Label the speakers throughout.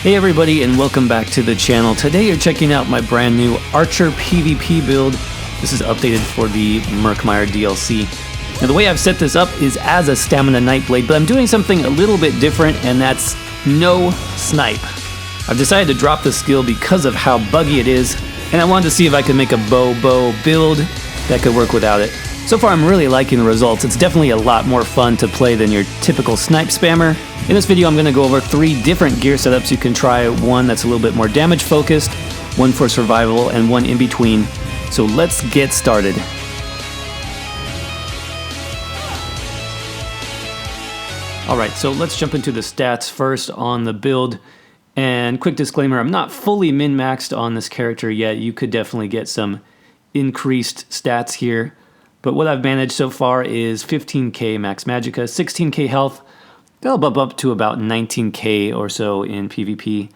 Speaker 1: Hey everybody, and welcome back to the channel. Today you're checking out my brand new Archer PvP build. This is updated for the Murkmire DLC. Now the way I've set this up is as a stamina Nightblade, but I'm doing something a little bit different, and that's no snipe. I've decided to drop the skill because of how buggy it is, and I wanted to see if I could make a bow build that could work without it. So far I'm really liking the results. It's definitely a lot more fun to play than your typical snipe spammer. In this video I'm going to go over 3 different gear setups you can try, one that's a little bit more damage focused, one for survival, and one in between. So let's get started. Alright, so let's jump into the stats first on the build. And quick disclaimer, I'm not fully min-maxed on this character yet. You could definitely get some increased stats here. But what I've managed so far is 15k max magicka, 16k health. That'll bump up to about 19k or so in PvP.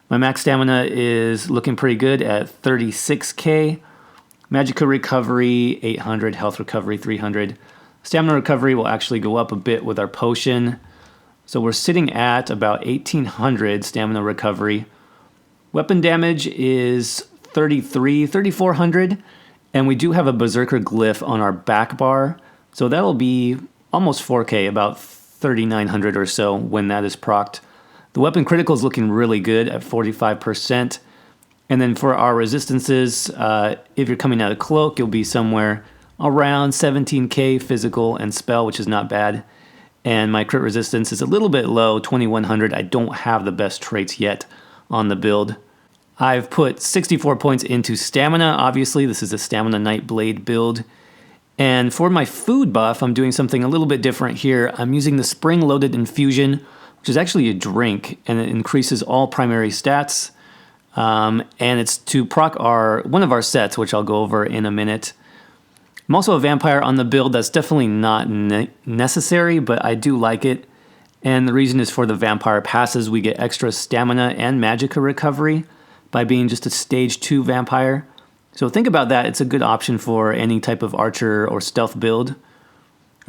Speaker 1: My max stamina is looking pretty good at 36k. Magicka recovery 800, health recovery 300. Stamina recovery will actually go up a bit with our potion. So we're sitting at about 1800 stamina recovery. Weapon damage is 3400. And we do have a Berserker glyph on our back bar, so that'll be almost 4k, about 3900 or so when that is procced. The weapon critical is looking really good at 45%. And then for our resistances, if you're coming out of cloak, you'll be somewhere around 17k physical and spell, which is not bad. And my crit resistance is a little bit low, 2100. I don't have the best traits yet on the build. I've put 64 points into stamina. Obviously, this is a stamina Nightblade build. And for my food buff, I'm doing something a little bit different here. I'm using the spring-loaded infusion, which is actually a drink, and it increases all primary stats. And it's to proc one of our sets, which I'll go over in a minute. I'm also a vampire on the build. That's definitely not necessary, but I do like it. And the reason is for the vampire passes, we get extra stamina and magicka recovery by being just a stage 2 vampire. So think about that. It's a good option for any type of archer or stealth build.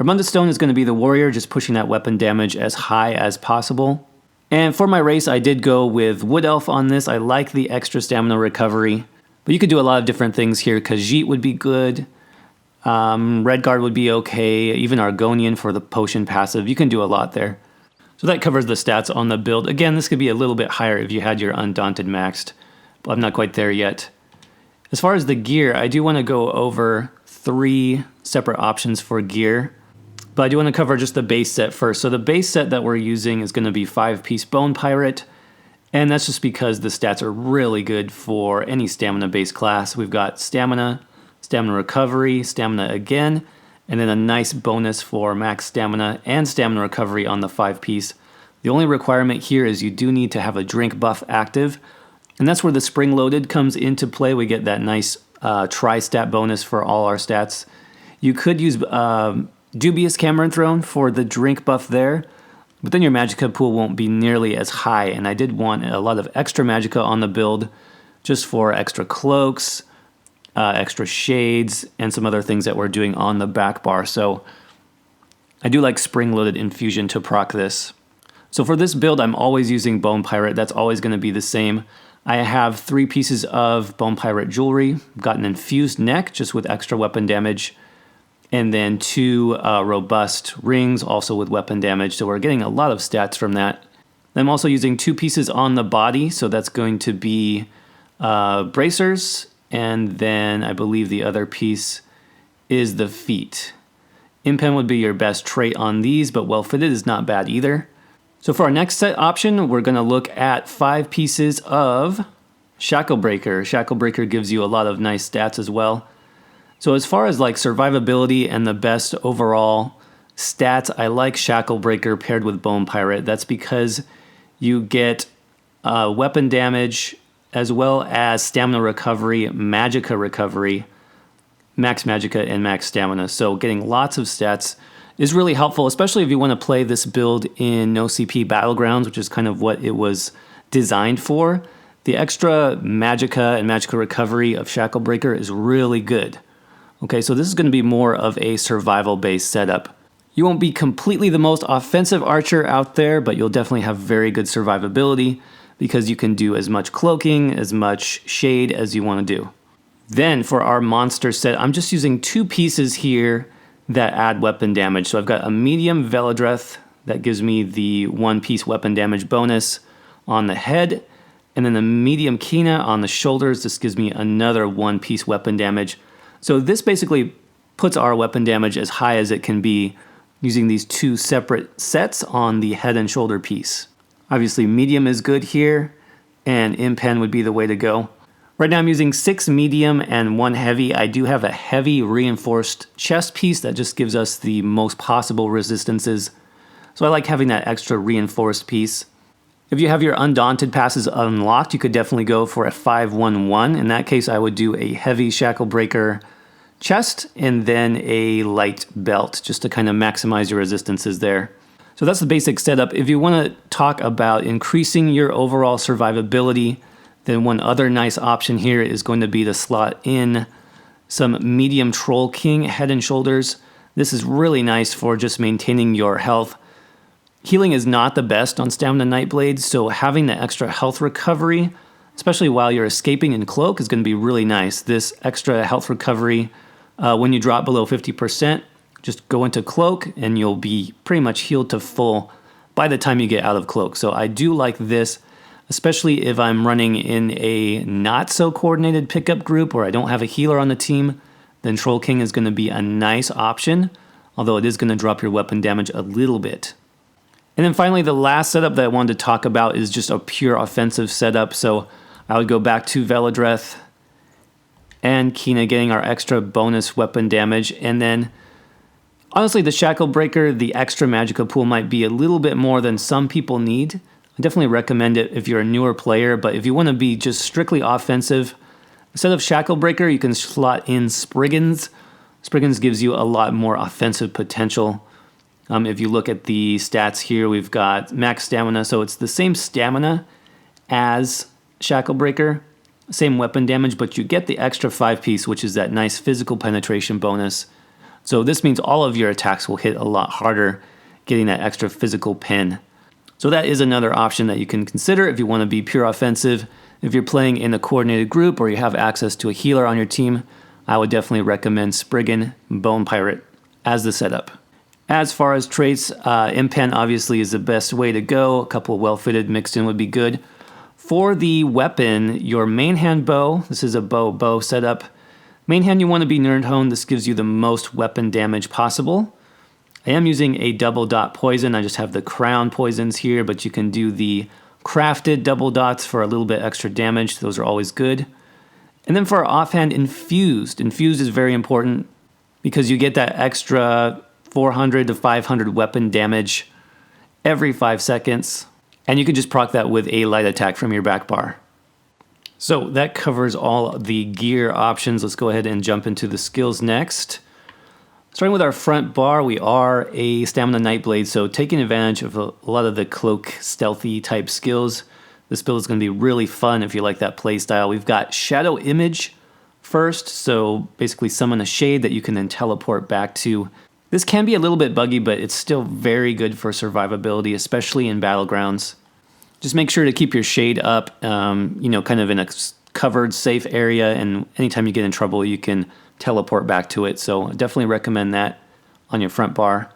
Speaker 1: Armunda Stone is going to be the warrior, just pushing that weapon damage as high as possible. And for my race, I did go with Wood Elf on this. I like the extra stamina recovery. But you could do a lot of different things here. Khajiit would be good. Redguard would be okay. Even Argonian for the potion passive. You can do a lot there. So that covers the stats on the build. Again, this could be a little bit higher if you had your Undaunted maxed. But I'm not quite there yet. As far as the gear, I do want to go over 3 separate options for gear. But I do want to cover just the base set first. So the base set that we're using is going to be 5-piece Bone Pirate. And that's just because the stats are really good for any stamina-based class. We've got stamina, stamina recovery, stamina again, and then a nice bonus for max stamina and stamina recovery on the 5-piece. The only requirement here is you do need to have a drink buff active. And that's where the spring loaded comes into play. We get that nice tri-stat bonus for all our stats. You could use Dubious Cameron Throne for the drink buff there, but then your magicka pool won't be nearly as high. And I did want a lot of extra magicka on the build just for extra cloaks, extra shades, and some other things that we're doing on the back bar. So I do like spring loaded infusion to proc this. So for this build, I'm always using Bone Pirate. That's always going to be the same. I have 3 pieces of Bone Pirate jewelry. I've got an infused neck, just with extra weapon damage. And then 2 robust rings, also with weapon damage. So we're getting a lot of stats from that. I'm also using 2 pieces on the body. So that's going to be bracers. And then I believe the other piece is the feet. Impen would be your best trait on these, but well-fitted is not bad either. So for our next set option, we're going to look at 5 pieces of Shacklebreaker. Shacklebreaker gives you a lot of nice stats as well. So as far as like survivability and the best overall stats, I like Shacklebreaker paired with Bone Pirate. That's because you get weapon damage as well as stamina recovery, magicka recovery, max magicka, and max stamina. So getting lots of stats is really helpful, especially if you want to play this build in no CP Battlegrounds, which is kind of what it was designed for. The extra magicka and magicka recovery of Shacklebreaker is really good. Okay, so this is going to be more of a survival-based setup. You won't be completely the most offensive archer out there, but you'll definitely have very good survivability because you can do as much cloaking, as much shade as you want to do. Then for our monster set, I'm just using 2 pieces here that add weapon damage. So I've got a medium Velodreth that gives me the 1-piece weapon damage bonus on the head, and then the medium Kina on the shoulders. This gives me another 1-piece weapon damage. So this basically puts our weapon damage as high as it can be using these 2 separate sets on the head and shoulder piece. Obviously medium is good here, and Impen would be the way to go. Right now I'm using 6 medium and 1 heavy. I do have a heavy reinforced chest piece that just gives us the most possible resistances. So I like having that extra reinforced piece. If you have your Undaunted passes unlocked, you could definitely go for a 5-1-1. In that case, I would do a heavy Shackle Breaker chest and then a light belt just to kind of maximize your resistances there. So that's the basic setup. If you want to talk about increasing your overall survivability, then one other nice option here is going to be to slot in some medium Troll King head and shoulders. This is really nice for just maintaining your health. Healing is not the best on Stamina Nightblade, so having the extra health recovery, especially while you're escaping in Cloak, is going to be really nice. This extra health recovery, when you drop below 50%, just go into Cloak and you'll be pretty much healed to full by the time you get out of Cloak. So I do like this, especially if I'm running in a not so coordinated pickup group where I don't have a healer on the team, then Troll King is going to be a nice option, although it is going to drop your weapon damage a little bit. And then finally, the last setup that I wanted to talk about is just a pure offensive setup. So I would go back to Velodreth and Kina getting our extra bonus weapon damage. And then, honestly, the Shackle Breaker, the extra Magicka pool might be a little bit more than some people need. I definitely recommend it if you're a newer player, but if you want to be just strictly offensive, instead of Shackle Breaker, you can slot in Spriggans. Spriggans gives you a lot more offensive potential. If you look at the stats here, we've got max stamina, so it's the same stamina as Shackle Breaker, same weapon damage, but you get the extra 5-piece, which is that nice physical penetration bonus. So this means all of your attacks will hit a lot harder, getting that extra physical pen. So that is another option that you can consider if you want to be pure offensive. If you're playing in a coordinated group or you have access to a healer on your team, I would definitely recommend Spriggan Bone Pirate as the setup. As far as traits, Impen obviously is the best way to go. A couple well-fitted mixed in would be good. For the weapon, your main hand bow, this is a bow setup. Main hand, you want to be Nerdhone. This gives you the most weapon damage possible. I am using a double dot poison. I just have the crown poisons here, but you can do the crafted double dots for a little bit extra damage. Those are always good. And then for our offhand, infused. Infused is very important because you get that extra 400 to 500 weapon damage every 5 seconds. And you can just proc that with a light attack from your back bar. So that covers all the gear options. Let's go ahead and jump into the skills next. Starting with our front bar, we are a Stamina Nightblade, so taking advantage of a lot of the cloak stealthy type skills. This build is going to be really fun if you like that playstyle. We've got Shadow Image first, so basically summon a shade that you can then teleport back to. This can be a little bit buggy, but it's still very good for survivability, especially in battlegrounds. Just make sure to keep your shade up, kind of in a covered, safe area, and anytime you get in trouble, you can teleport back to it. So I definitely recommend that on your front bar.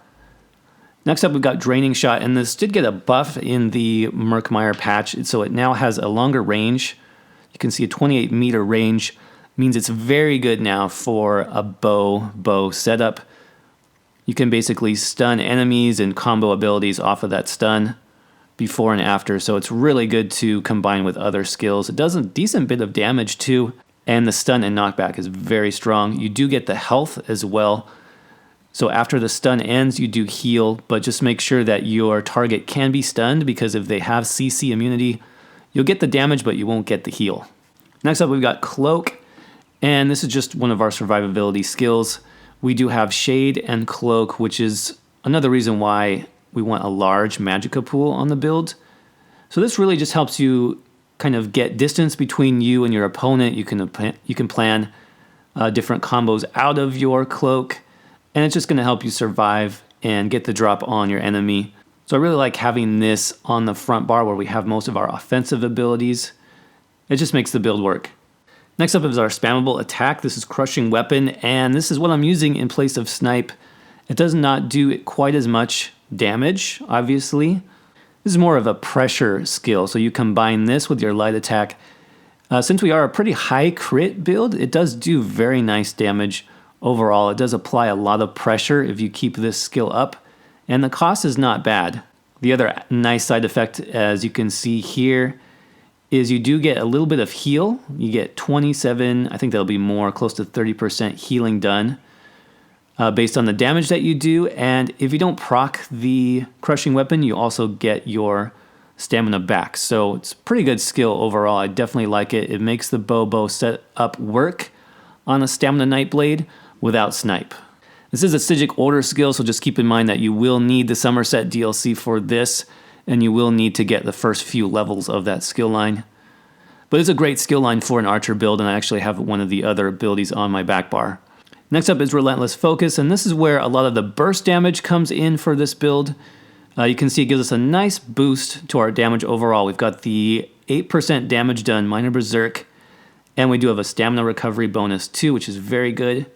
Speaker 1: Next up, we've got Draining Shot, and this did get a buff in the Murkmire patch, so it now has a longer range. You can see a 28-meter range, means it's very good now for a bow setup. You can basically stun enemies and combo abilities off of that stun before and after, so it's really good to combine with other skills. It does a decent bit of damage too, and the stun and knockback is very strong. You do get the health as well, so after the stun ends, you do heal, but just make sure that your target can be stunned, because if they have CC immunity, you'll get the damage, but you won't get the heal. Next up, we've got Cloak, and this is just one of our survivability skills. We do have Shade and Cloak, which is another reason why we want a large Magicka pool on the build. So this really just helps you kind of get distance between you and your opponent. You can plan different combos out of your Cloak, and it's just going to help you survive and get the drop on your enemy. So I really like having this on the front bar where we have most of our offensive abilities. It just makes the build work. Next up is our spammable attack. This is Crushing Weapon, and this is what I'm using in place of Snipe. It does not do quite as much damage, obviously. This is more of a pressure skill, so you combine this with your light attack. Since we are a pretty high crit build, it does do very nice damage overall. It does apply a lot of pressure if you keep this skill up, and the cost is not bad. The other nice side effect, as you can see here, is you do get a little bit of heal. You get 27, I think that'll be more, close to 30% healing done based on the damage that you do. And if you don't proc the Crushing Weapon, you also get your stamina back. So it's a pretty good skill overall. I definitely like it. It makes the bow set up work on a Stamina Nightblade without Snipe. This is a Psijic Order skill, so just keep in mind that you will need the Somerset DLC for this, and you will need to get the first few levels of that skill line. But it's a great skill line for an archer build, and I actually have one of the other abilities on my back bar. Next up is Relentless Focus, and this is where a lot of the burst damage comes in for this build. You can see it gives us a nice boost to our damage overall. We've got the 8% damage done, Minor Berserk, and we do have a stamina recovery bonus too, which is very good.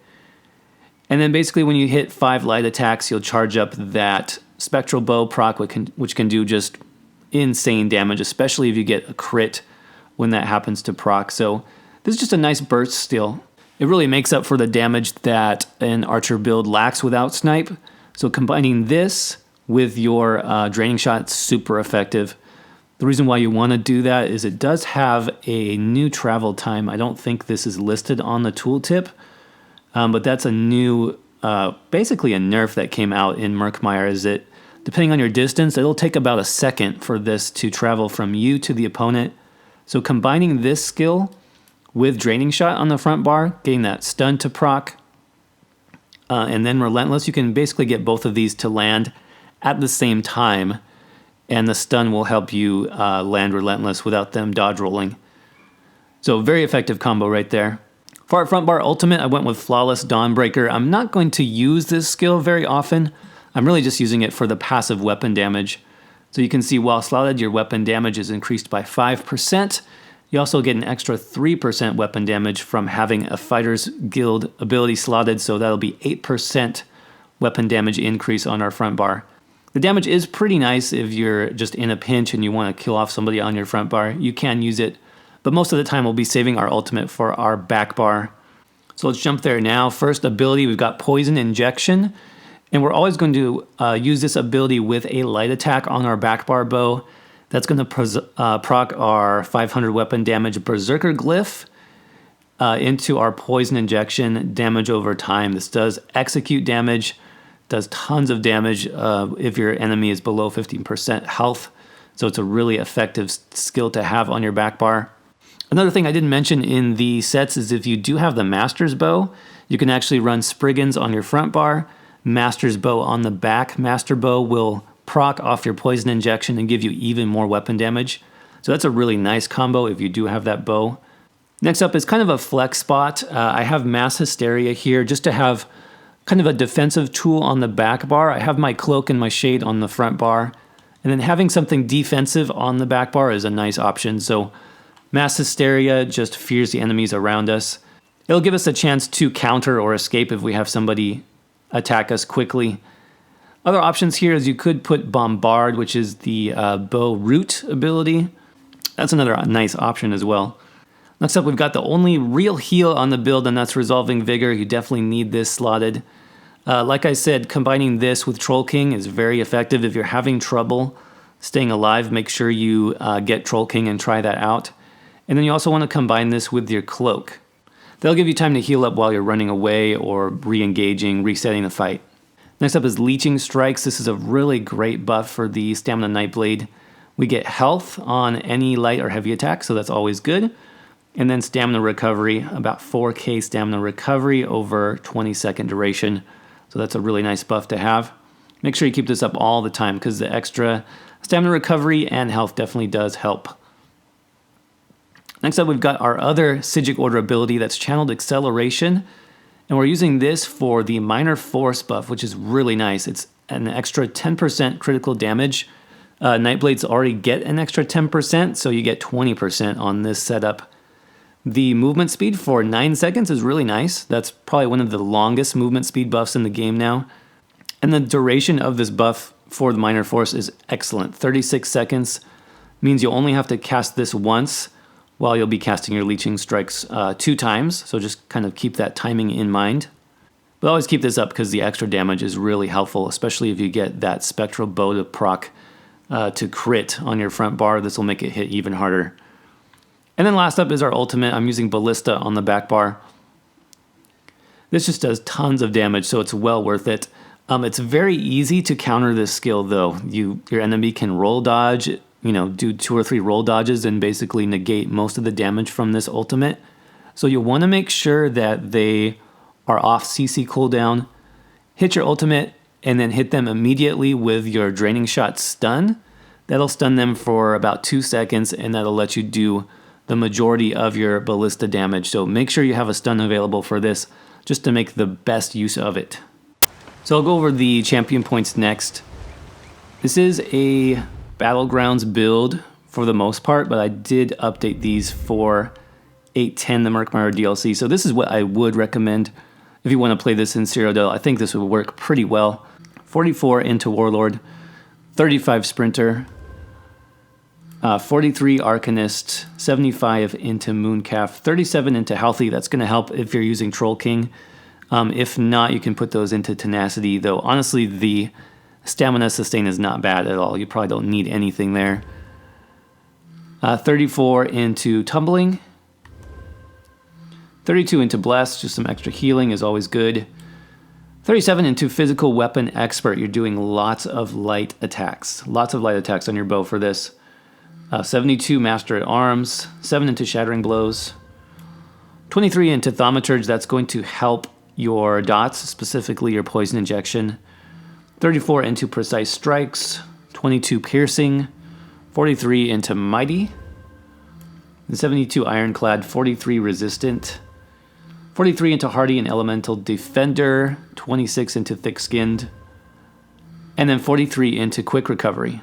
Speaker 1: And then basically when you hit 5 light attacks, you'll charge up that Spectral Bow proc, which can do just insane damage, especially if you get a crit when that happens to proc. So this is just a nice burst still. It really makes up for the damage that an archer build lacks without Snipe. So combining this with your Draining Shot, it's super effective. The reason why you want to do that is it does have a new travel time. I don't think this is listed on the tooltip, but that's a new, basically a nerf that came out in Murkmire. Is that depending on your distance, it'll take about a second for this to travel from you to the opponent. So combining this skill with Draining Shot on the front bar, getting that stun to proc, and then Relentless, you can basically get both of these to land at the same time, and the stun will help you land Relentless without them dodge rolling. So very effective combo right there. For our front bar ultimate, I went with Flawless Dawnbreaker. I'm not going to use this skill very often. I'm really just using it for the passive weapon damage. So you can see while slotted, your weapon damage is increased by 5%. You also get an extra 3% weapon damage from having a Fighter's Guild ability slotted, so that'll be 8% weapon damage increase on our front bar. The damage is pretty nice if you're just in a pinch and you want to kill off somebody on your front bar. You can use it, but most of the time we'll be saving our ultimate for our back bar. So let's jump there now. First ability, we've got Poison Injection, and we're always going to use this ability with a light attack on our back bar bow. That's going to proc our 500 weapon damage Berserker Glyph into our Poison Injection damage over time. This does execute damage, does tons of damage if your enemy is below 15% health. So it's a really effective skill to have on your back bar. Another thing I didn't mention in the sets is if you do have the Master's Bow, you can actually run Spriggans on your front bar, Master's Bow on the back. Master Bow will proc off your Poison Injection and give you even more weapon damage. So that's a really nice combo if you do have that bow. Next up is kind of a flex spot. I have Mass Hysteria here just to have kind of a defensive tool on the back bar. I have my Cloak and my Shade on the front bar. And then having something defensive on the back bar is a nice option. So Mass Hysteria just fears the enemies around us. It'll give us a chance to counter or escape if we have somebody attack us quickly. Other options here is you could put Bombard, which is the bow root ability. That's another nice option as well. Next up, we've got the only real heal on the build, and that's Resolving Vigor. You definitely need this slotted. Like I said, combining this with Troll King is very effective. If you're having trouble staying alive, make sure you get Troll King and try that out. And then you also want to combine this with your Cloak. That'll give you time to heal up while you're running away or re-engaging, resetting the fight. Next up is Leeching Strikes. This is a really great buff for the Stamina Nightblade. We get health on any light or heavy attack, so that's always good. And then Stamina Recovery, about 4k Stamina Recovery over 20-second duration. So that's a really nice buff to have. Make sure you keep this up all the time because the extra Stamina Recovery and health definitely does help. Next up, we've got our other Psijic Order ability that's Channeled Acceleration. And we're using this for the Minor Force buff, which is really nice. It's an extra 10% critical damage. Nightblades already get an extra 10%, so you get 20% on this setup. The movement speed for 9 seconds is really nice. That's probably one of the longest movement speed buffs in the game now. And the duration of this buff for the Minor Force is excellent. 36 seconds means you only have to cast this once, while you'll be casting your Leeching Strikes 2 times, so just kind of keep that timing in mind. But always keep this up because the extra damage is really helpful, especially if you get that Spectral Bow to proc to crit on your front bar. This will make it hit even harder. And then last up is our ultimate. I'm using Ballista on the back bar. This just does tons of damage, so it's well worth it. It's very easy to counter this skill, though. Your enemy can roll dodge, do 2 or 3 roll dodges and basically negate most of the damage from this ultimate. So you'll want to make sure that they are off CC cooldown, hit your ultimate, and then hit them immediately with your Draining Shot stun. That'll stun them for about 2 seconds, and that'll let you do the majority of your ballista damage. So make sure you have a stun available for this, just to make the best use of it. So I'll go over the champion points next. This is a Battlegrounds build for the most part, but I did update these for 8.10, the Murkmire DLC. So this is what I would recommend if you want to play this in Cyrodiil. I think this would work pretty well. 44 into Warlord, 35 Sprinter, 43 Arcanist, 75 into Mooncalf, 37 into Healthy. That's going to help if you're using Troll King. If not, you can put those into Tenacity, though honestly the Stamina sustain is not bad at all. You probably don't need anything there. 34 into Tumbling, 32 into Bless, just some extra healing is always good. 37 into Physical Weapon Expert. You're doing lots of light attacks. Lots of light attacks on your bow for this. 72 Master at Arms. 7 into Shattering Blows. 23 into Thaumaturge. That's going to help your dots, specifically your Poison Injection. 34 into Precise Strikes. 22 Piercing. 43 into Mighty. And 72 Ironclad. 43 Resistant. 43 into Hardy and Elemental Defender, 26 into Thick-Skinned, and then 43 into Quick Recovery.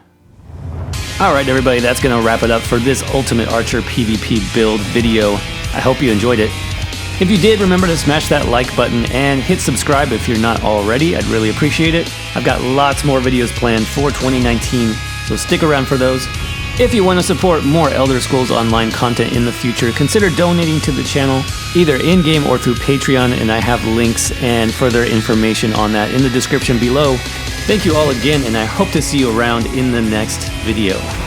Speaker 1: Alright everybody, that's going to wrap it up for this Ultimate Archer PvP build video. I hope you enjoyed it. If you did, remember to smash that like button and hit subscribe if you're not already. I'd really appreciate it. I've got lots more videos planned for 2019, so stick around for those. If you want to support more Elder Scrolls Online content in the future, consider donating to the channel, either in-game or through Patreon, and I have links and further information on that in the description below. Thank you all again, and I hope to see you around in the next video.